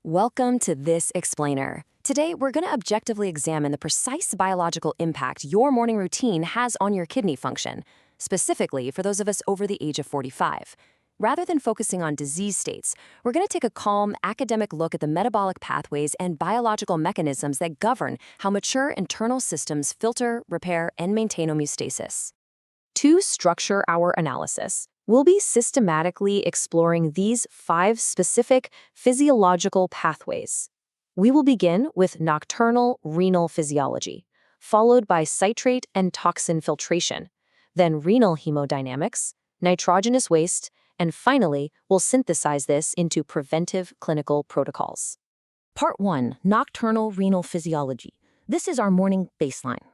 Welcome to This Explainer. Today, we're going to objectively examine the precise biological impact your morning routine has on your kidney function, specifically for those of us over the age of 45. Rather than focusing on disease states, we're going to take a calm, academic look at the metabolic pathways and biological mechanisms that govern how mature internal systems filter, repair, and maintain homeostasis. To structure our analysis, we'll be systematically exploring these 5 specific physiological pathways. We will begin with nocturnal renal physiology, followed by citrate and toxin filtration, then renal hemodynamics, nitrogenous waste, and finally, we'll synthesize this into preventive clinical protocols. Part 1. Nocturnal renal physiology. This is our morning baseline.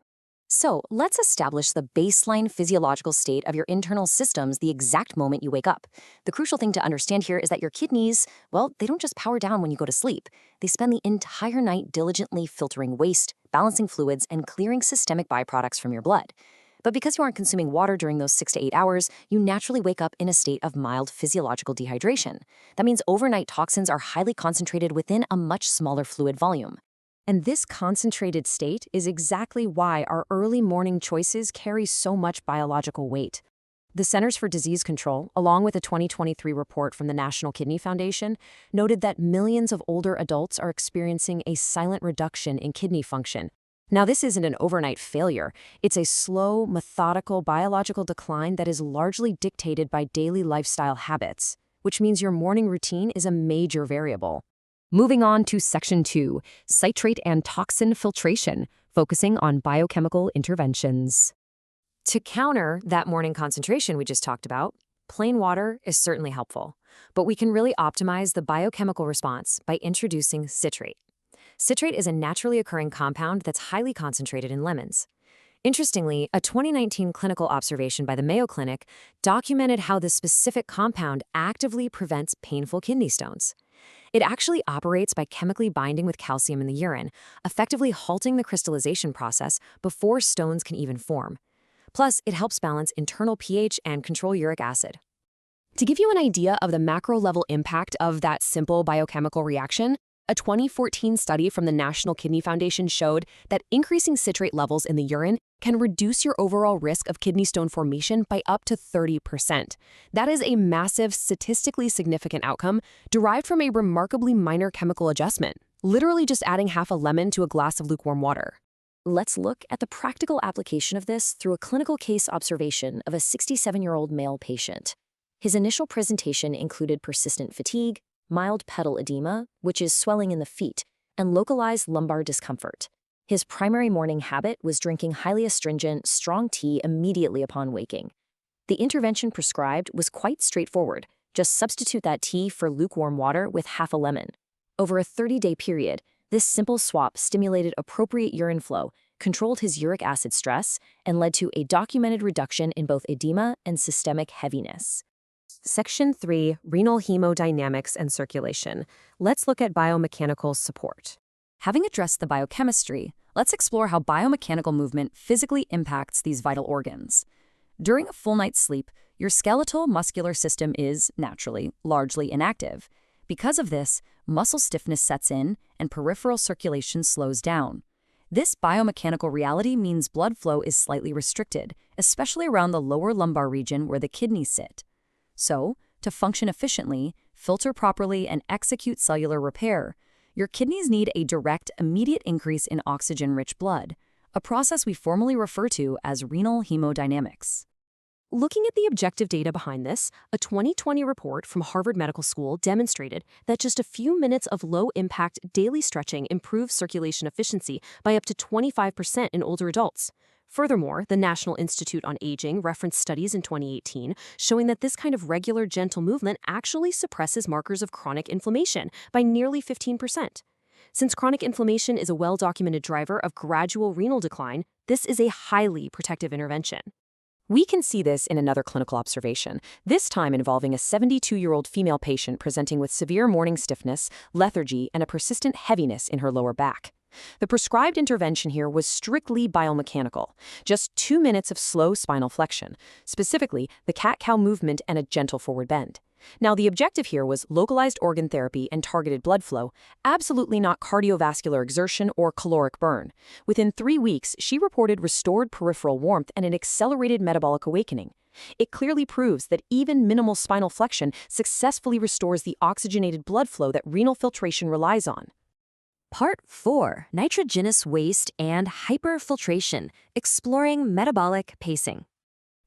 So, let's establish the baseline physiological state of your internal systems the exact moment you wake up. The crucial thing to understand here is that your kidneys, well, they don't just power down when you go to sleep. They spend the entire night diligently filtering waste, balancing fluids, and clearing systemic byproducts from your blood. But because you aren't consuming water during those 6 to 8 hours, you naturally wake up in a state of mild physiological dehydration. That means overnight toxins are highly concentrated within a much smaller fluid volume. And this concentrated state is exactly why our early morning choices carry so much biological weight. The Centers for Disease Control, along with a 2023 report from the National Kidney Foundation, noted that millions of older adults are experiencing a silent reduction in kidney function. Now, this isn't an overnight failure. It's a slow, methodical biological decline that is largely dictated by daily lifestyle habits, which means your morning routine is a major variable. Moving on to Section 2, citrate and toxin filtration, focusing on biochemical interventions. To counter that morning concentration we just talked about, plain water is certainly helpful, but we can really optimize the biochemical response by introducing citrate. Citrate is a naturally occurring compound that's highly concentrated in lemons. Interestingly, a 2019 clinical observation by the Mayo Clinic documented how this specific compound actively prevents painful kidney stones. It actually operates by chemically binding with calcium in the urine, effectively halting the crystallization process before stones can even form. Plus, it helps balance internal pH and control uric acid. To give you an idea of the macro-level impact of that simple biochemical reaction, a 2014 study from the National Kidney Foundation showed that increasing citrate levels in the urine can reduce your overall risk of kidney stone formation by up to 30%. That is a massive, statistically significant outcome derived from a remarkably minor chemical adjustment, literally just adding half a lemon to a glass of lukewarm water. Let's look at the practical application of this through a clinical case observation of a 67-year-old male patient. His initial presentation included persistent fatigue, mild pedal edema, which is swelling in the feet, and localized lumbar discomfort. His primary morning habit was drinking highly astringent, strong tea immediately upon waking. The intervention prescribed was quite straightforward. Just substitute that tea for lukewarm water with half a lemon. Over a 30-day period, this simple swap stimulated appropriate urine flow, controlled his uric acid stress, and led to a documented reduction in both edema and systemic heaviness. Section 3, renal hemodynamics and circulation. Let's look at biomechanical support. Having addressed the biochemistry, let's explore how biomechanical movement physically impacts these vital organs. During a full night's sleep, your skeletal muscular system is, naturally, largely inactive. Because of this, muscle stiffness sets in and peripheral circulation slows down. This biomechanical reality means blood flow is slightly restricted, especially around the lower lumbar region where the kidneys sit. So, to function efficiently, filter properly, and execute cellular repair, your kidneys need a direct, immediate increase in oxygen-rich blood, a process we formally refer to as renal hemodynamics. Looking at the objective data behind this, a 2020 report from Harvard Medical School demonstrated that just a few minutes of low-impact daily stretching improves circulation efficiency by up to 25% in older adults. Furthermore, the National Institute on Aging referenced studies in 2018 showing that this kind of regular, gentle movement actually suppresses markers of chronic inflammation by nearly 15%. Since chronic inflammation is a well-documented driver of gradual renal decline, this is a highly protective intervention. We can see this in another clinical observation, this time involving a 72-year-old female patient presenting with severe morning stiffness, lethargy, and a persistent heaviness in her lower back. The prescribed intervention here was strictly biomechanical, just 2 minutes of slow spinal flexion, specifically the cat-cow movement and a gentle forward bend. Now, the objective here was localized organ therapy and targeted blood flow, absolutely not cardiovascular exertion or caloric burn. Within 3 weeks, she reported restored peripheral warmth and an accelerated metabolic awakening. It clearly proves that even minimal spinal flexion successfully restores the oxygenated blood flow that renal filtration relies on. Part 4. Nitrogenous waste and hyperfiltration, exploring metabolic pacing.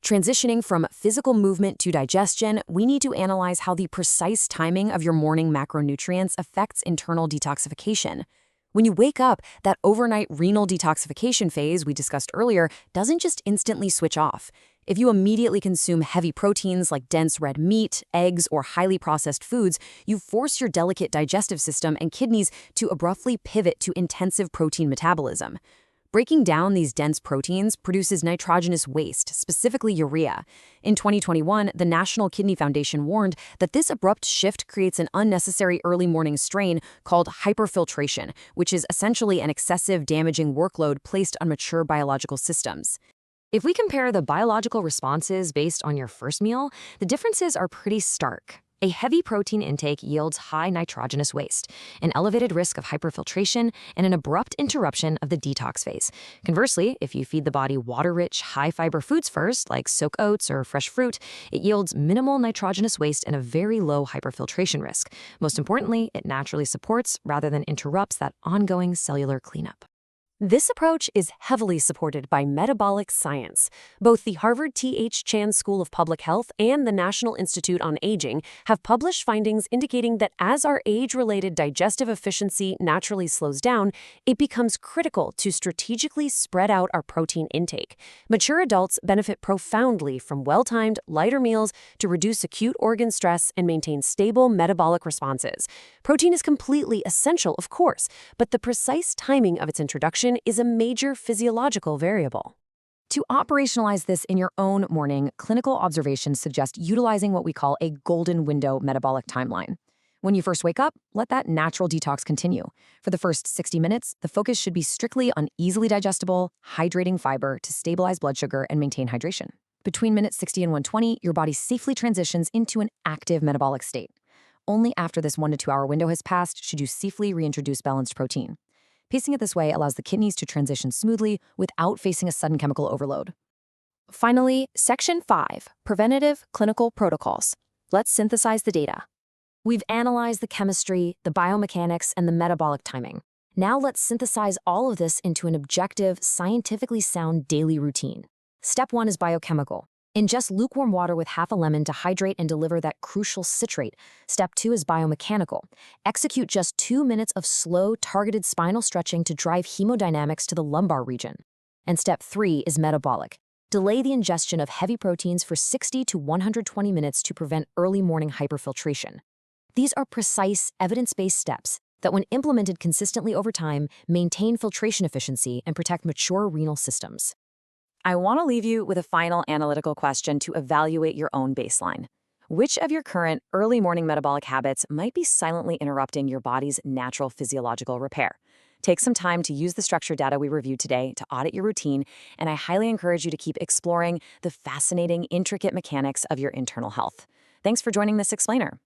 Transitioning from physical movement to digestion, we need to analyze how the precise timing of your morning macronutrients affects internal detoxification. When you wake up, that overnight renal detoxification phase we discussed earlier doesn't just instantly switch off. If you immediately consume heavy proteins like dense red meat, eggs, or highly processed foods, you force your delicate digestive system and kidneys to abruptly pivot to intensive protein metabolism. Breaking down these dense proteins produces nitrogenous waste, specifically urea. In 2021, the National Kidney Foundation warned that this abrupt shift creates an unnecessary early morning strain called hyperfiltration, which is essentially an excessive damaging workload placed on mature biological systems. If we compare the biological responses based on your first meal, the differences are pretty stark. A heavy protein intake yields high nitrogenous waste, an elevated risk of hyperfiltration, and an abrupt interruption of the detox phase. Conversely, if you feed the body water-rich, high-fiber foods first, like soak oats or fresh fruit, it yields minimal nitrogenous waste and a very low hyperfiltration risk. Most importantly, it naturally supports rather than interrupts that ongoing cellular cleanup. This approach is heavily supported by metabolic science. Both the Harvard T.H. Chan School of Public Health and the National Institute on Aging have published findings indicating that as our age-related digestive efficiency naturally slows down, it becomes critical to strategically spread out our protein intake. Mature adults benefit profoundly from well-timed, lighter meals to reduce acute organ stress and maintain stable metabolic responses. Protein is completely essential, of course, but the precise timing of its introduction is a major physiological variable. To operationalize this in your own morning, clinical observations suggest utilizing what we call a golden window metabolic timeline. When you first wake up, let that natural detox continue. For the first 60 minutes, the focus should be strictly on easily digestible, hydrating fiber to stabilize blood sugar and maintain hydration. Between minutes 60 and 120, your body safely transitions into an active metabolic state. Only after this 1 to 2 hour window has passed should you safely reintroduce balanced protein. Pacing it this way allows the kidneys to transition smoothly without facing a sudden chemical overload. Finally, Section 5, Preventative Clinical Protocols. Let's synthesize the data. We've analyzed the chemistry, the biomechanics, and the metabolic timing. Now let's synthesize all of this into an objective, scientifically sound daily routine. Step 1 is biochemical. Ingest lukewarm water with half a lemon to hydrate and deliver that crucial citrate. Step 2 is biomechanical. Execute just 2 minutes of slow, targeted spinal stretching to drive hemodynamics to the lumbar region. And step 3 is metabolic. Delay the ingestion of heavy proteins for 60 to 120 minutes to prevent early morning hyperfiltration. These are precise, evidence-based steps that, when implemented consistently over time, maintain filtration efficiency and protect mature renal systems. I want to leave you with a final analytical question to evaluate your own baseline. Which of your current early morning metabolic habits might be silently interrupting your body's natural physiological repair? Take some time to use the structured data we reviewed today to audit your routine, and I highly encourage you to keep exploring the fascinating, intricate mechanics of your internal health. Thanks for joining this explainer.